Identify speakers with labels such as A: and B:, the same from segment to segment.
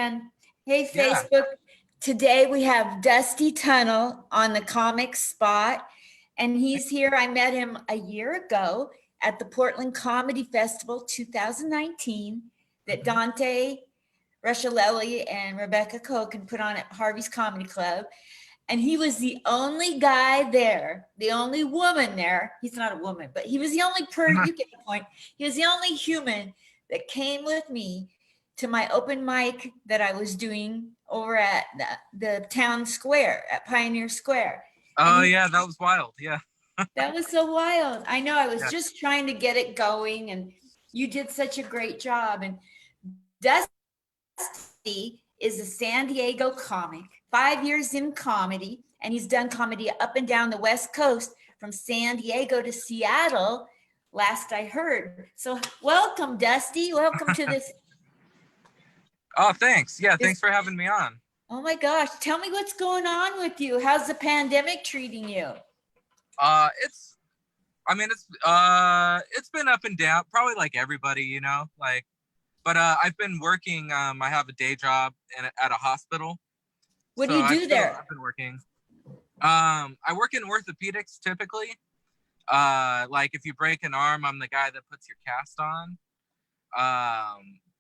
A: Dan. Hey,
B: Yeah.
A: Facebook. Today we have Dusty Tunnell on the comic spot, and he's here. I met him a year ago at the Portland Comedy Festival 2019 that
B: Mhm.
A: Dante Ruscialelli and Rebecca Kochen put on at Harvey's Comedy Club. And he was the only guy there, the only woman there. He's not a woman, but he was the only you get the point. He was the only human that came with me to my open mic that I was doing over at the town square at Pioneer Square. And
B: Oh yeah, that was wild. Yeah.
A: that was so wild. I know, I was
B: Yeah.
A: just trying to get it going, and you did such a great job. And Dusty is a San Diego comic, 5 years in comedy, and he's done comedy up and down the West Coast from San Diego to Seattle, last I heard. So welcome, Dusty. Welcome to this.
B: Oh, thanks. Yeah, thanks for having me on.
A: Oh my gosh, tell me what's going on with you. How's the pandemic treating you?
B: It's been up and down, probably like everybody, but I've been working. I have a day job at a hospital.
A: What do you do there?
B: I've been working. I work in orthopedics typically. Like if you break an arm, I'm the guy that puts your cast on.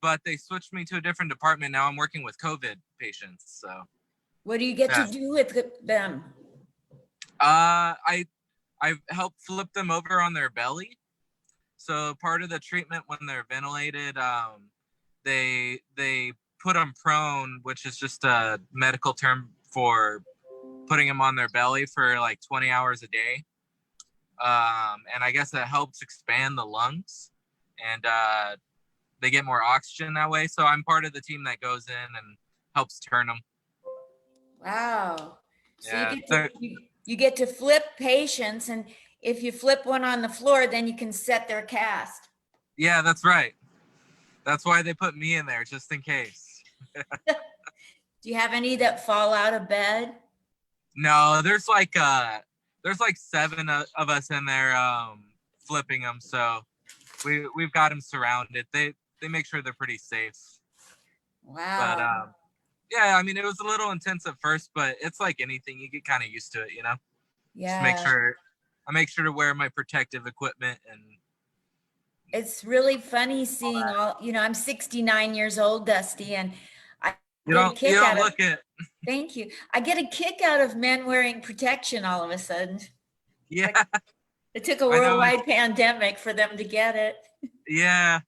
B: But they switched me to a different department. Now I'm working with COVID patients. So
A: what do you get to do with them?
B: I've helped flip them over on their belly. So part of the treatment when they're ventilated, they put them prone, which is just a medical term for putting them on their belly for like 20 hours a day. And I guess that helps expand the lungs, and they get more oxygen that way. So I'm part of the team that goes in and helps turn them.
A: Wow. So
B: Yeah.
A: you get to flip patients, and if you flip one on the floor, then you can set their cast.
B: Yeah, that's right. That's why they put me in there, just in case.
A: Do you have any that fall out of bed?
B: No, there's like 7 of us in there flipping them. So we've got them surrounded. They make sure they're pretty safe.
A: Wow.
B: But yeah, I mean, it was a little intense at first, but it's like anything, you get kind of used to it,
A: Yeah.
B: I make sure to wear my protective equipment. And
A: it's really funny seeing I'm 69 years old, Dusty, and I get a kick out of it. Thank you. I get a kick out of men wearing protection all of a sudden.
B: Yeah.
A: Like, it took a worldwide pandemic for them to get it.
B: Yeah.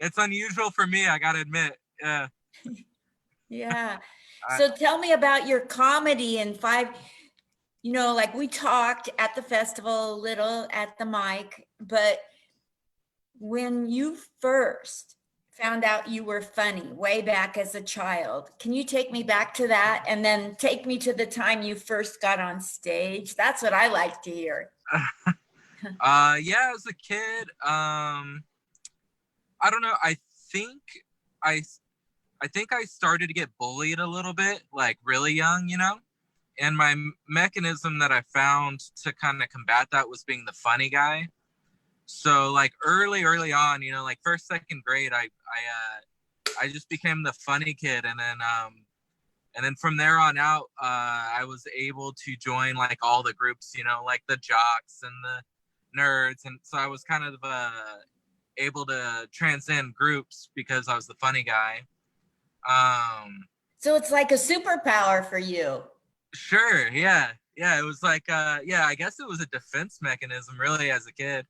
B: It's unusual for me, I gotta admit. Yeah.
A: Yeah. So tell me about your comedy and like we talked at the festival a little at the mic, but when you first found out you were funny way back as a child, can you take me back to that and then take me to the time you first got on stage? That's what I like to hear.
B: Yeah, as a kid, I don't know. I think I started to get bullied a little bit, like really young, and my mechanism that I found to kind of combat that was being the funny guy. So like early on, like first, second grade, I just became the funny kid. And then from there on out, I was able to join like all the groups, like the jocks and the nerds. And so I was kind of able to transcend groups because I was the funny guy.
A: So it's like a superpower for you.
B: Sure. Yeah. It was like, I guess it was a defense mechanism really as a kid.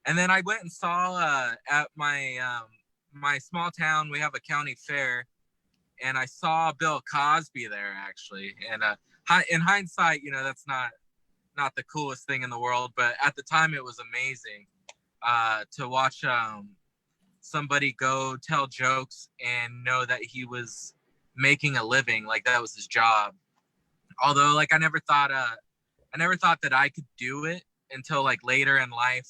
B: And then I went and saw at my small town, we have a county fair, and I saw Bill Cosby there actually. And in hindsight, that's not the coolest thing in the world, but at the time it was amazing to watch somebody go tell jokes and know that he was making a living, like that was his job. Although like I never thought that I could do it until like later in life.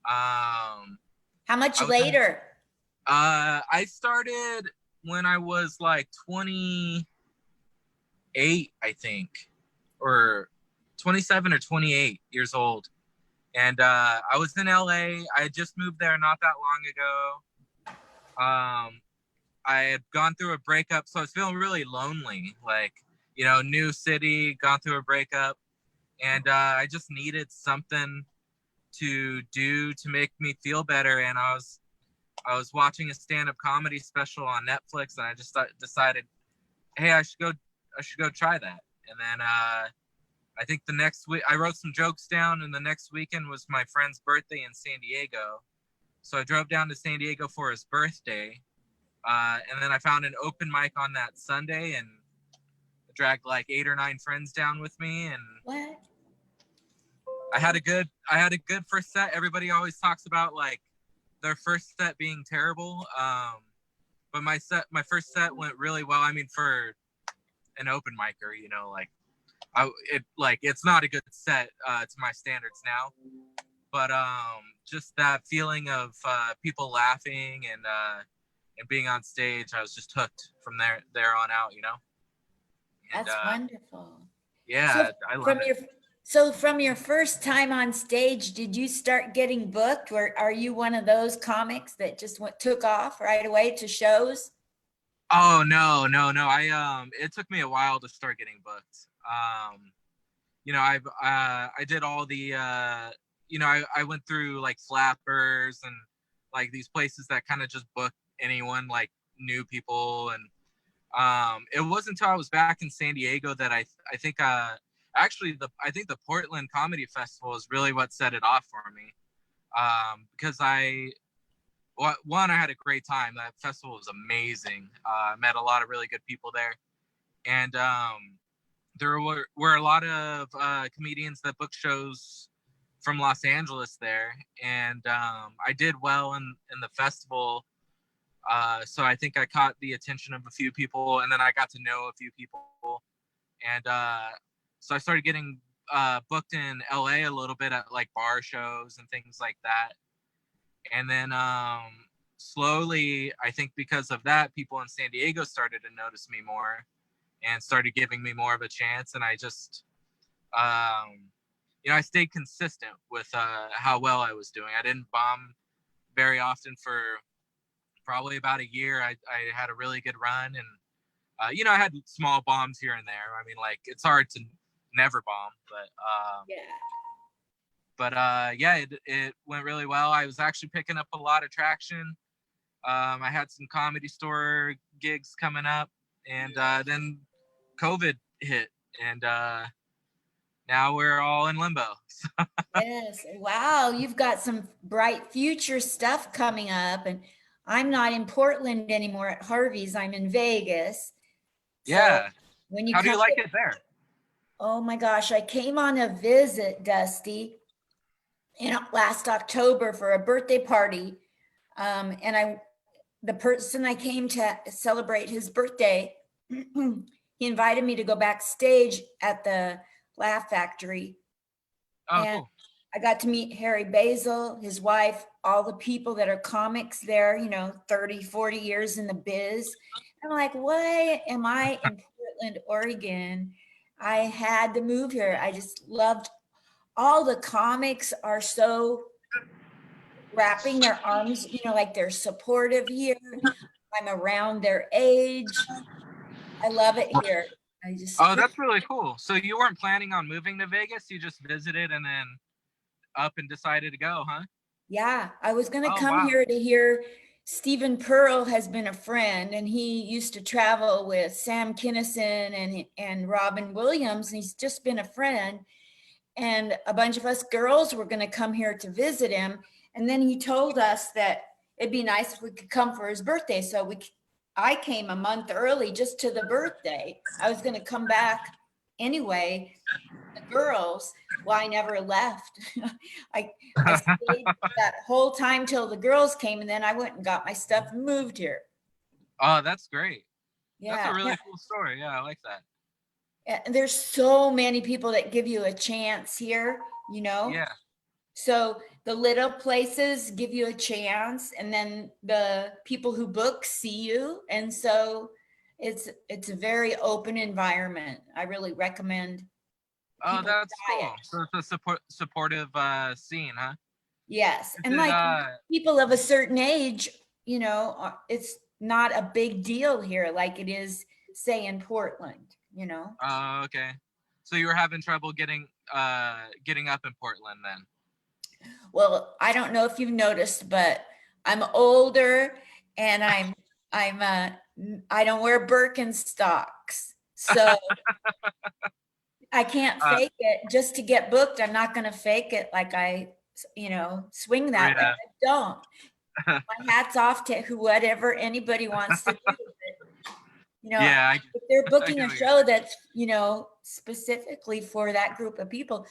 A: How much later?
B: I started when I was like 28, I think, or 27 or 28 years old. And I was in LA. I had just moved there not that long ago. I had gone through a breakup, so I was feeling really lonely. Like, you know, new city, gone through a breakup, and I just needed something to do to make me feel better. And I was watching a stand-up comedy special on Netflix, and I just decided, hey, I should go try that. And then I think the next week I wrote some jokes down, and the next weekend was my friend's birthday in San Diego. So I drove down to San Diego for his birthday. And then I found an open mic on that Sunday and dragged like 8 or 9 friends down with me. And
A: What?
B: I had a good first set. Everybody always talks about like their first set being terrible. But my first set went really well. I mean, for an open micer, you know, like it's not a good set to my standards now. But just that feeling of people laughing and being on stage, I was just hooked from there on out, you know. And,
A: That's wonderful.
B: Yeah,
A: So
B: I love it.
A: So from your first time on stage, did you start getting booked, or are you one of those comics that just took off right away to shows?
B: Oh no. It took me a while to start getting booked. You know, I did all the you know, I went through like Flappers and like these places that kind of just book anyone, like new people. And it wasn't until I was back in San Diego that I think actually I think the Portland Comedy Festival is really what set it off for me. Because I had a great time. That festival was amazing. I met a lot of really good people there. And there were a lot of comedians that booked shows from Los Angeles there. And I did well in the festival. So I think I caught the attention of a few people, and then I got to know a few people. And so I started getting booked in LA a little bit at like bar shows and things like that. And then slowly, I think because of that, people in San Diego started to notice me more and started giving me more of a chance. And I just, you know, I stayed consistent with how well I was doing. I didn't bomb very often for probably about a year. I had a really good run, and you know, I had small bombs here and there. I mean, like, it's hard to never bomb, but yeah, it went really well. I was actually picking up a lot of traction. I had some Comedy Store gigs coming up, and then COVID hit, and now we're all in limbo.
A: Yes. Wow. You've got some bright future stuff coming up. And I'm not in Portland anymore at Harvey's. I'm in Vegas.
B: Yeah.
A: So when you
B: How do you
A: come
B: like it there?
A: Oh my gosh, I came on a visit, Dusty, last October for a birthday party. And the person I came to celebrate his birthday, he invited me to go backstage at the Laugh Factory.
B: Oh,
A: And
B: cool.
A: I got to meet Harry Basil, his wife, all the people that are comics there, 30, 40 years in the biz. I'm like, why am I in Portland, Oregon? I had to move here. I just loved all the comics are so wrapping their arms, like they're supportive here. I'm around their age. I love it here.
B: Oh, that's really cool. So you weren't planning on moving to Vegas? You just visited and then up and decided to go, huh?
A: Yeah, I was going to
B: Oh,
A: come
B: wow.
A: here to hear. Stephen Pearl has been a friend, and he used to travel with Sam Kinison and Robin Williams, and he's just been a friend. And a bunch of us girls were going to come here to visit him. And then he told us that it'd be nice if we could come for his birthday. So I came a month early just to the birthday. I was going to come back anyway. The girls, well, I never left. I stayed that whole time till the girls came, and then I went and got my stuff and moved here.
B: Oh, that's great.
A: Yeah.
B: That's a really cool story. Yeah, I like that.
A: And there's so many people that give you a chance here,
B: Yeah.
A: So the little places give you a chance, and then the people who book see you. And so it's a very open environment. I really recommend.
B: Oh, that's cool. So it's a supportive scene, huh?
A: Yes.
B: Is
A: And
B: it,
A: like people of a certain age, it's not a big deal here like it is, say, in Portland, you know?
B: Oh, okay. So you were having trouble getting up in Portland then?
A: Well, I don't know if you've noticed, but I'm older and I don't wear Birkenstocks. So I can't
B: Uh,
A: fake it just to get booked. I'm not going to fake it like swing that way.
B: yeah.
A: I don't. My hat's off to whatever anybody wants to do. But,
B: Yeah,
A: if they're
B: I
A: booking
B: get
A: a
B: what you're
A: show
B: saying.
A: that's, specifically for that group of people.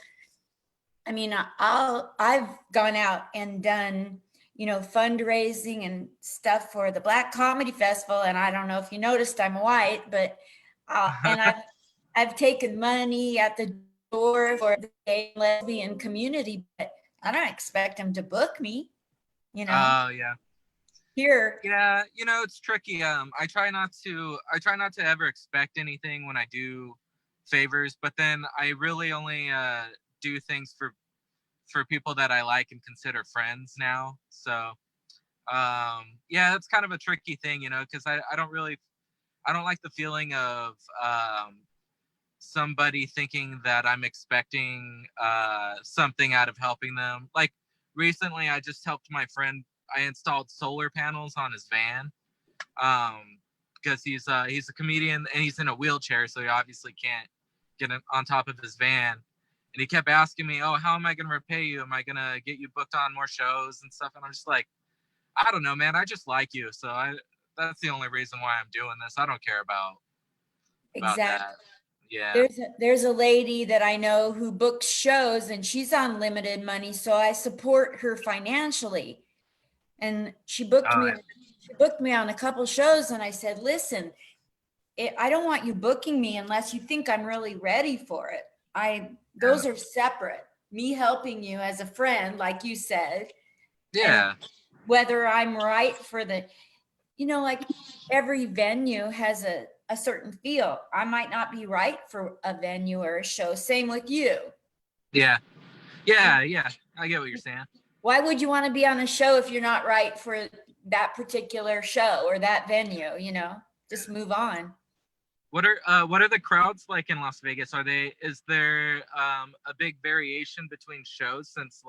A: I mean, I've gone out and done, fundraising and stuff for the Black Comedy Festival. And I don't know if you noticed, I'm white, but, and I've taken money at the door for the gay and lesbian community, but I don't expect them to book me,
B: Oh, yeah.
A: here.
B: Yeah, it's tricky. I try not to ever expect anything when I do favors, but then I really only do things for people that I like and consider friends now. So, yeah, it's kind of a tricky thing, because I don't like the feeling of somebody thinking that I'm expecting something out of helping them. Like recently, I just helped my friend. I installed solar panels on his van because he's a comedian and he's in a wheelchair, so he obviously can't get on top of his van. And he kept asking me, "Oh, how am I going to repay you? Am I going to get you booked on more shows and stuff?" And I'm just like, "I don't know, man. I just like you, so that's the only reason why I'm doing this. I don't care about
A: Exactly.
B: that." Yeah.
A: There's a lady that I know who books shows and she's on limited money, so I support her financially. And she booked
B: Oh,
A: me
B: yeah.
A: on a couple shows, and I said, "Listen, I don't want you booking me unless you think I'm really ready for it. Those are separate. Me helping you as a friend, like you said,
B: Yeah.
A: and whether I'm right for like every venue has a certain feel. I might not be right for a venue or a show. Same with you.
B: Yeah. Yeah. Yeah. I get what you're saying.
A: Why would you want to be on a show if you're not right for that particular show or that venue? Just move on.
B: What are the crowds like in Las Vegas? Is there a big variation between shows since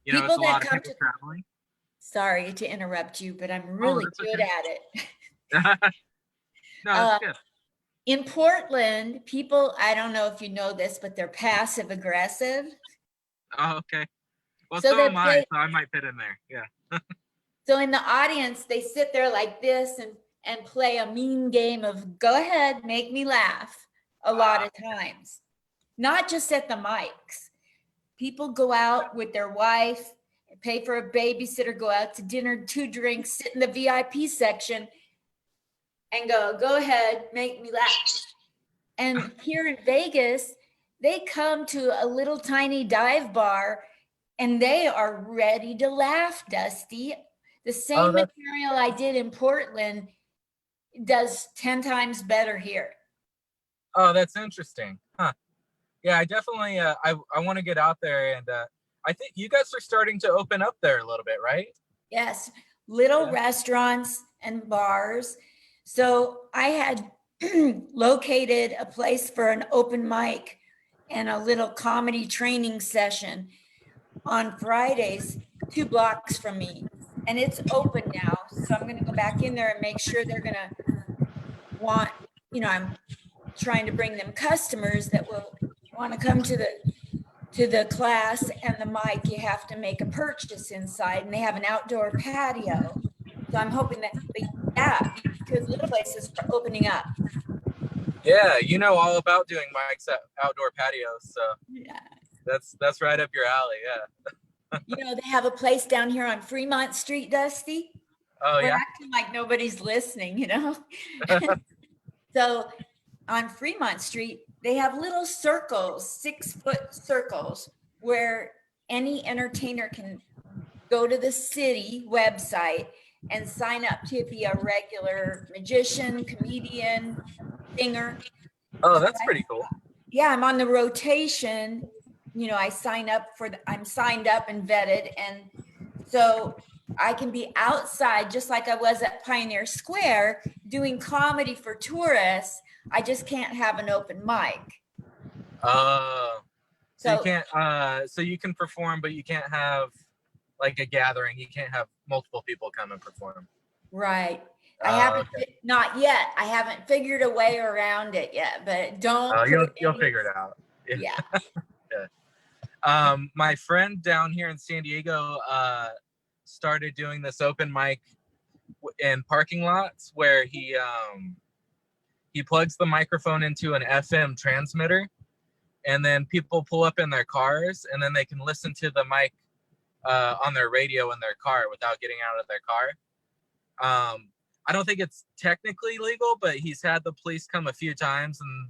B: it's
A: People
B: a
A: that
B: lot of
A: come
B: people
A: to
B: traveling?
A: Sorry to interrupt you, but I'm
B: Oh,
A: really
B: that's
A: good
B: okay.
A: at it.
B: No, it's good.
A: In Portland, people, I don't know if you know this, but they're passive aggressive.
B: Oh, okay. Well,
A: So
B: so
A: they
B: am I,
A: play,
B: so I might fit in there. Yeah.
A: so in the audience, they sit there like this and play a mean game of go ahead, make me laugh a lot of times. Not just at the mics. People go out with their wife, pay for a babysitter, go out to dinner, 2 drinks, sit in the VIP section and go ahead, make me laugh. And here in Vegas, they come to a little tiny dive bar and they are ready to laugh, Dusty. The
B: Oh,
A: same material I did in Portland does 10 times better here.
B: that's interesting. Huh. Yeah, I definitely I want to get out there, and I think you guys are starting to open up there a little bit, right?
A: Yes, little restaurants and bars. So I had located a place for an open mic and a little comedy training session on Fridays, 2 blocks from me. And it's open now. So I'm going to go back in there and make sure they're going to want, I'm trying to bring them customers that will want to come to the class and the mic. You have to make a purchase inside, and they have an outdoor patio. So I'm hoping that, yeah, because little places are opening up.
B: Yeah, all about doing mics at outdoor patios, so
A: Yeah.
B: that's right up your alley. Yeah.
A: They have a place down here on Fremont Street, Dusty.
B: Oh,
A: We're
B: yeah.
A: acting like nobody's listening. So on Fremont Street, they have little circles, 6-foot circles, where any entertainer can go to the city website and sign up to be a regular magician, comedian, singer.
B: Oh, that's pretty cool.
A: Yeah, I'm on the rotation. I'm signed up and vetted. And so I can be outside just like I was at Pioneer Square doing comedy for tourists. I just can't have an open mic.
B: So you
A: So
B: can't so you can perform, but you can't have like a gathering. You can't have multiple people come and perform.
A: right. I haven't,
B: Okay.
A: not yet. I haven't figured a way around it yet, but don't.
B: You'll figure it out.
A: Yeah.
B: My friend down here in San Diego started doing this open mic in parking lots where he plugs the microphone into an FM transmitter, and then people pull up in their cars, and then they can listen to the mic on their radio in their car without getting out of their car. I don't think it's technically legal, but he's had the police come a few times, and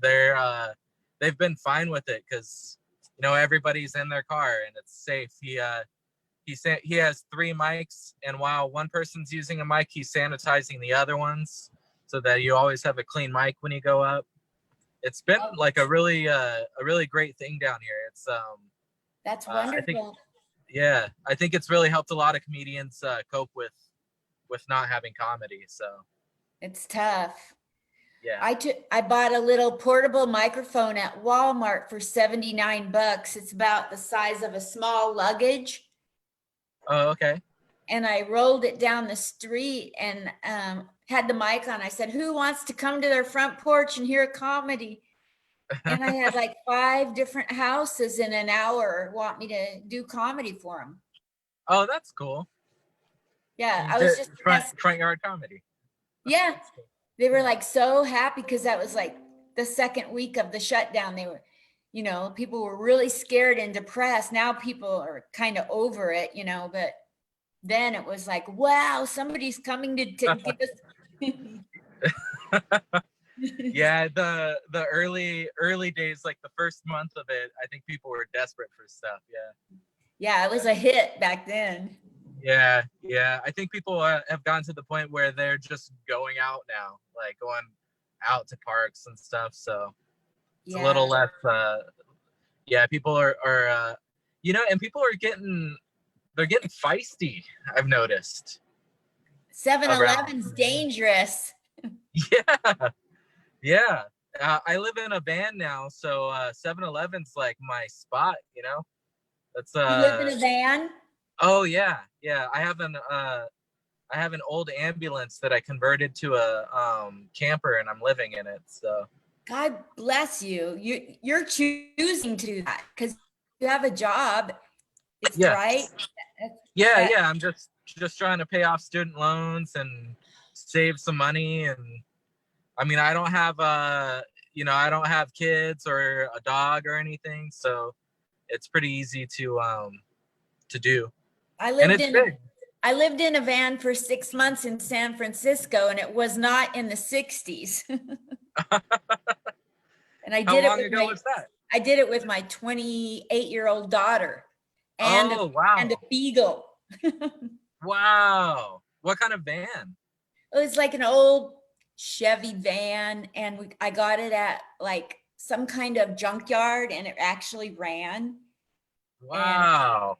B: they've been fine with it because everybody's in their car and it's safe. He has 3 mics, and while one person's using a mic, he's sanitizing the other ones so that you always have a clean mic when you go up. It's been like a really great thing down here. It's
A: That's wonderful.
B: I think it's really helped a lot of comedians cope with not having comedy. So
A: it's tough.
B: Yeah.
A: I bought a little portable microphone at Walmart for $79. It's about the size of a small luggage.
B: Oh, okay.
A: And I rolled it down the street and had the mic on. I said, who wants to come to their front porch and hear comedy? And I had like 5 different houses in an hour want me to do comedy for them.
B: Oh, that's cool.
A: Yeah, I was just
B: front yard comedy.
A: Yeah, they were like so happy because that was like the second week of the shutdown. They were, people were really scared and depressed. Now people are kind of over it, but then it was like, wow, somebody's coming to give us.
B: Yeah, the early days, like the first month of it, I think people were desperate for stuff.
A: Yeah, it was a hit back then.
B: Yeah. I think people have gotten to the point where they're just going out now, like going out to parks and stuff. So it's a little less. People are and people are getting feisty. I've noticed.
A: 7-Eleven's dangerous.
B: Yeah. I live in a van now, so 7-Eleven's like my spot. That's
A: You live in a van?
B: Oh yeah. I have an old ambulance that I converted to a camper, and I'm living in it. So
A: God bless you. You're choosing to do that because you have a job. It's right.
B: Yeah. I'm just trying to pay off student loans and save some money. And I mean, I don't have I don't have kids or a dog or anything, so it's pretty easy to do.
A: I lived in a van for 6 months in San Francisco, and it was not in the 60s. And I did
B: How long ago was that?
A: I did it with my 28-year-old daughter and and a beagle.
B: Wow. What kind of van?
A: It was like an old Chevy van, and I got it at like some kind of junkyard, and it actually ran.
B: Wow.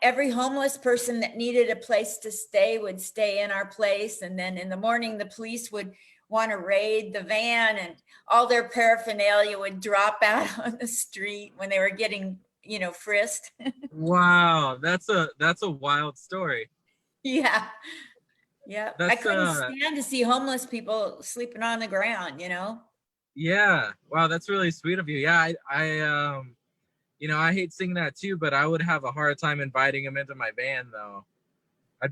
A: Every homeless person that needed a place to stay would stay in our place. And then in the morning, the police would want to raid the van, and all their paraphernalia would drop out on the street when they were getting, frisked.
B: Wow. That's a wild story.
A: Yeah. I couldn't stand to see homeless people sleeping on the ground,
B: Yeah. Wow. That's really sweet of you. Yeah. I hate seeing that too, but I would have a hard time inviting him into my van though. I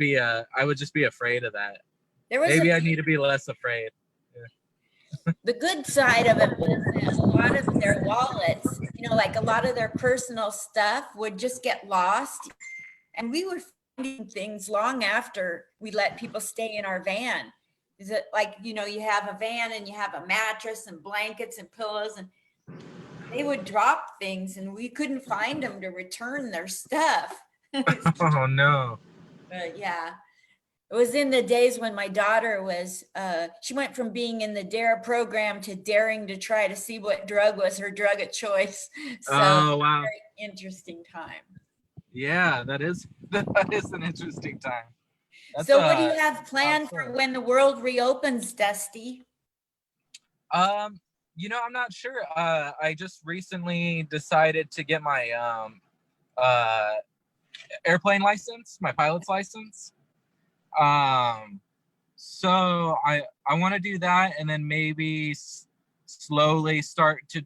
B: would just be afraid of that. Maybe I need to be less afraid. Yeah.
A: The good side of it was that a lot of their wallets, like a lot of their personal stuff would just get lost. And we were finding things long after we let people stay in our van. Is it like, you have a van and you have a mattress and blankets and pillows, and they would drop things and we couldn't find them to return their stuff.
B: Oh no.
A: But yeah, it was in the days when my daughter was, she went from being in the DARE program to daring to try to see what drug was her drug of choice. So
B: oh, wow.
A: Very interesting time.
B: Yeah, that is an interesting time. That's
A: So what do you have planned for
B: awesome.
A: when the world reopens, Dusty?
B: I'm not sure. I just recently decided to get my uh airplane license, my pilot's license. So I want to do that, and then maybe slowly start to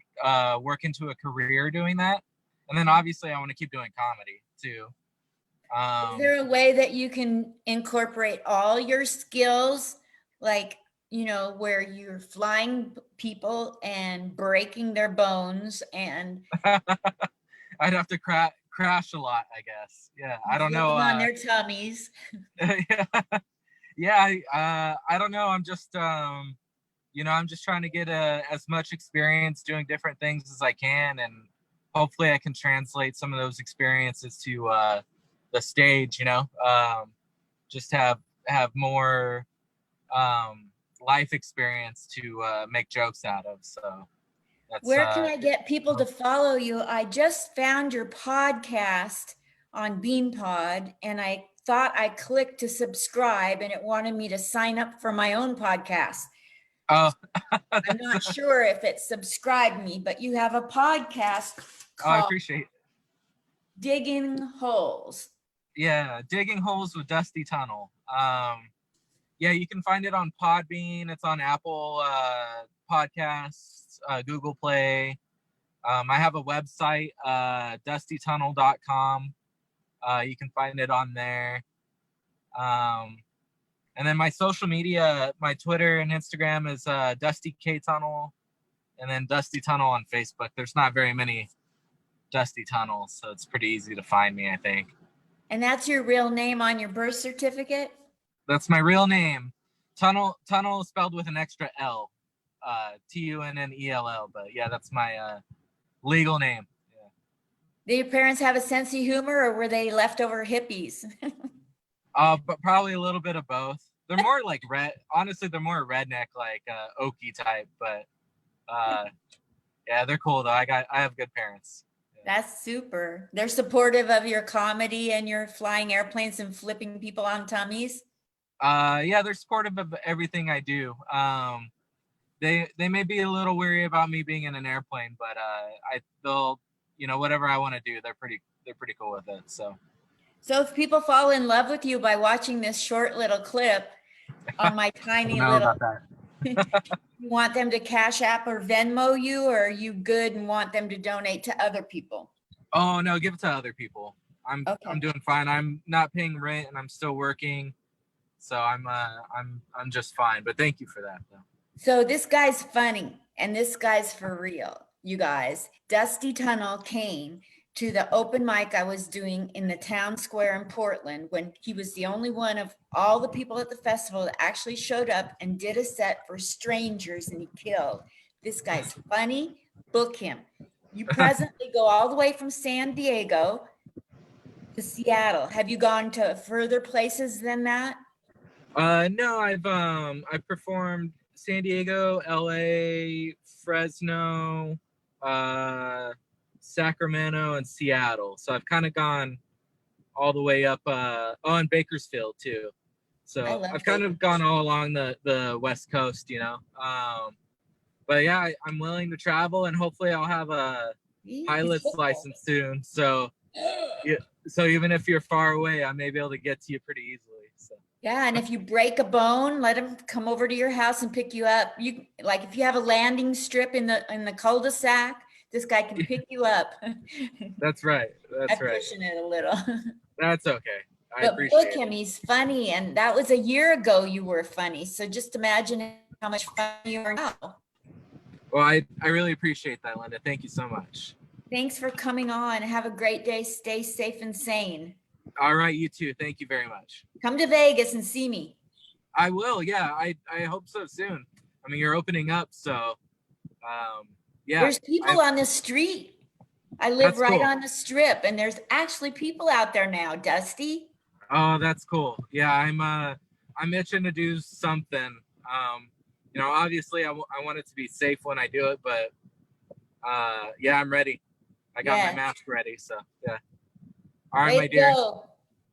B: work into a career doing that. And then obviously I want to keep doing comedy too.
A: Is there a way that you can incorporate all your skills, like, where you're flying people and breaking their bones and
B: I'd have to crash a lot, I guess. Yeah, I don't know.
A: flipping on their tummies?
B: Yeah, I don't know. I'm just I'm just trying to get as much experience doing different things as I can, and hopefully I can translate some of those experiences to the stage. Just have more life experience to make jokes out of. So that's
A: Where can I get people to follow you? I just found your podcast on BeanPod, and I thought I clicked to subscribe, and it wanted me to sign up for my own podcast.
B: oh.
A: I'm not sure if it subscribed me, but you have a podcast
B: I
A: called
B: appreciate it.
A: Digging Holes.
B: Yeah, Digging Holes with Dusty Tunnell. Yeah, you can find it on Podbean. It's on Apple Podcasts, Google Play. I have a website, dustytunnel.com. You can find it on there. And then my social media, my Twitter and Instagram is Dusty K Tunnel, and then Dusty Tunnel on Facebook. There's not very many Dusty Tunnels, so it's pretty easy to find me, I think.
A: And that's your real name on your birth certificate?
B: That's my real name. Tunnel is spelled with an extra L. Tunnell. But yeah, that's my legal name. Yeah.
A: Did your parents have a sense of humor, or were they leftover hippies?
B: But probably a little bit of both. They're more like honestly, they're more redneck, like Okie type, but yeah, they're cool though. I have good parents. Yeah.
A: That's super. They're supportive of your comedy and your flying airplanes and flipping people on tummies.
B: Yeah, they're supportive of everything I do. They may be a little weary about me being in an airplane, but they'll whatever I want to do, they're pretty cool with it. So
A: if people fall in love with you by watching this short little clip on my tiny little, you want them to Cash App or Venmo you, or are you good and want them to donate to other people?
B: Oh no, give it to other people. I'm doing fine. I'm not paying rent and I'm still working. So I'm just fine. But thank you for that though.
A: So this guy's funny and this guy's for real. You guys, Dusty Tunnell came to the open mic I was doing in the town square in Portland when he was the only one of all the people at the festival that actually showed up and did a set for strangers, and he killed. This guy's funny. Book him. You presently go all the way from San Diego to Seattle. Have you gone to further places than that?
B: No, I've performed San Diego, LA, Fresno, Sacramento, and Seattle. So I've kind of gone all the way up and Bakersfield too. So I've kind of gone all along the West Coast, but yeah, I'm willing to travel, and hopefully I'll have a pilot's license soon. So yeah, so even if you're far away, I may be able to get to you pretty easily. So.
A: Yeah, and if you break a bone, let them come over to your house and pick you up. You like if you have a landing strip in the cul-de-sac, this guy can pick you up.
B: That's right. That's
A: I'm
B: right.
A: pushing it a little.
B: That's okay.
A: But look him, he's funny, and that was a year ago you were funny. So just imagine how much fun you are now.
B: Well, I really appreciate that, Linda. Thank you so much.
A: Thanks for coming on. Have a great day. Stay safe and sane.
B: All right, you too. Thank you very much.
A: Come to Vegas and see me.
B: I will. Yeah, I hope so soon. I mean, you're opening up, so yeah.
A: There's people on the street. I live right on the strip, and there's actually people out there now, Dusty.
B: Oh, that's cool. Yeah, I'm itching to do something. Obviously I want it to be safe when I do it, but yeah, I'm ready. I got my mask ready, so yeah. All right, my dear.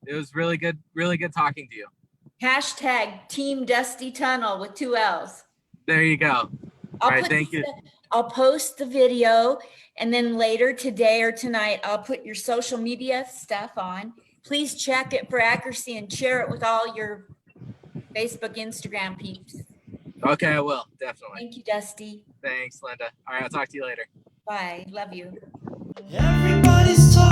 B: It was really good talking to you.
A: Hashtag Team Dusty Tunnel with 2 L's.
B: There you go. All right, thank you.
A: I'll post the video, and then later today or tonight, I'll put your social media stuff on. Please check it for accuracy and share it with all your Facebook, Instagram peeps.
B: Okay, I will, definitely.
A: Thank you, Dusty.
B: Thanks, Linda. All right, I'll talk to you later.
A: Bye. Love you.
C: Everybody's talking.